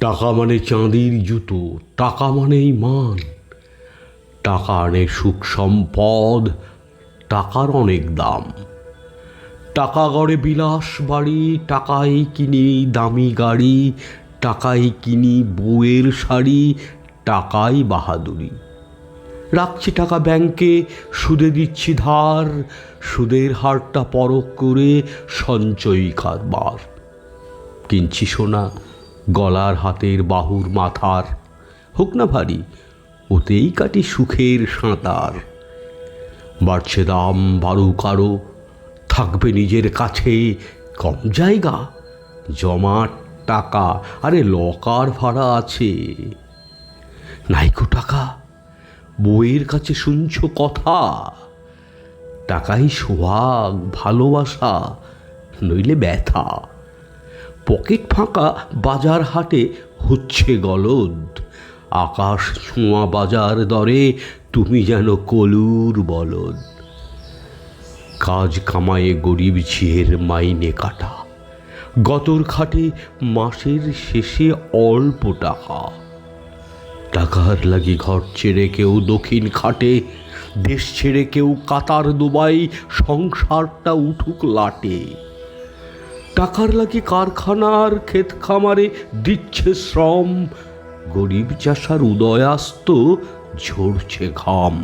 টাকা মানে চাঁদির জুতো, টাকা মানেই মান। টাকা আনে সুখ সম্পদ, টাকার অনেক দাম। টাকা গড়ে বিলাস বাড়ি, টাকায় কিনি দামি গাড়ি, টাকায় কিনি বউয়ের শাড়ি, টাকাই বাহাদুরি। রাখছি টাকা ব্যাংকে, সুদে দিচ্ছি ধার, সুদের হারটা পরখ করে সঞ্চয়ী কারবার। কিনছি সোনা গলার হাতের বাহুর মাথার, হোক না ভারী ওতেই কাটি সুখের সাঁতার। বাড়ছে দাম বাড়ুক আরো, থাকবে নিজের কাছে কম জায়গা, জমাট টাকা আরে লকার ভাড়া আছে। নাইকো টাকা, বউয়ের কাছে শুনছো কথা, টাকাই সোহাগ ভালোবাসা নইলে ব্যথা। পকেট ফাঁকা বাজার হাটে হচ্ছে গলদ, আকাশ ছোঁয়া বাজার দরে তুমি যেন কলুর বলদ। কাজ কামায়ে গরিব ঝিয়ের মাইনে কাটা, গতর খাটে মাসের শেষে অল্প টাকা। টাকার লাগি ঘর ছেড়ে কেউ দক্ষিণ খাটে, দেশ ছেড়ে কেউ কাতার দুবাই, সংসারটা উঠুক লাটে। টাকার লাগি কারখানার ক্ষেত খামারে দিচ্ছে শ্রম, গরিব চাষার উদয়াস্ত ঝরছে ঘাম।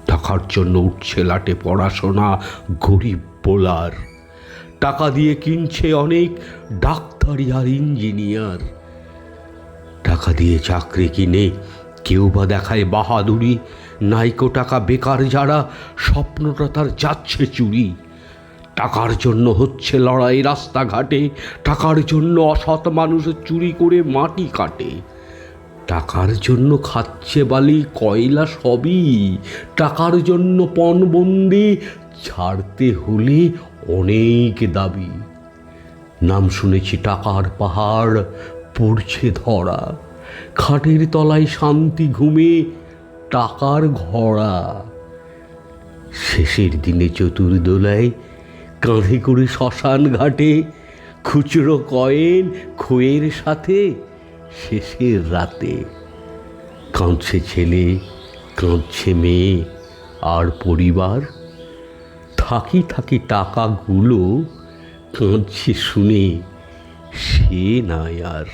টাকার জন্য উঠছে লাটে পড়াশোনা গরিব বোলার, টাকা দিয়ে কিনছে অনেক ডাক্তারি আর ইঞ্জিনিয়ার। টাকা দিয়ে চাকরি কিনে কেউ বা দেখায় বাহাদুরি, নাইকো টাকা বেকার যারা স্বপ্নটা তার যাচ্ছে চুরি। টাকার জন্য হচ্ছে লড়াই রাস্তাঘাটে, টাকার জন্য অসৎ মানুষ চুরি করে মাটি কাটে। টাকার জন্য খাচ্ছে বালি কয়লা সবই, টাকার জন্য পণবন্দি ছাড়তে হলে অনেক দাবি। নাম শুনেছি টাকার পাহাড় পড়ছে ধরা, খাটের তলায় শান্তি ঘুমে টাকার ঘোড়া। শেষের দিনে চতুর্দোলায় কাঁধে করে শ্মশান ঘাটে, খুচরো কয়েন খোয়ের সাথে শেষের রাতে। কাঁদছে ছেলে কাঁদছে মেয়ে আর পরিবার, থাকি থাকি টাকাগুলো কাঁদছে শুনে সে নাই আর।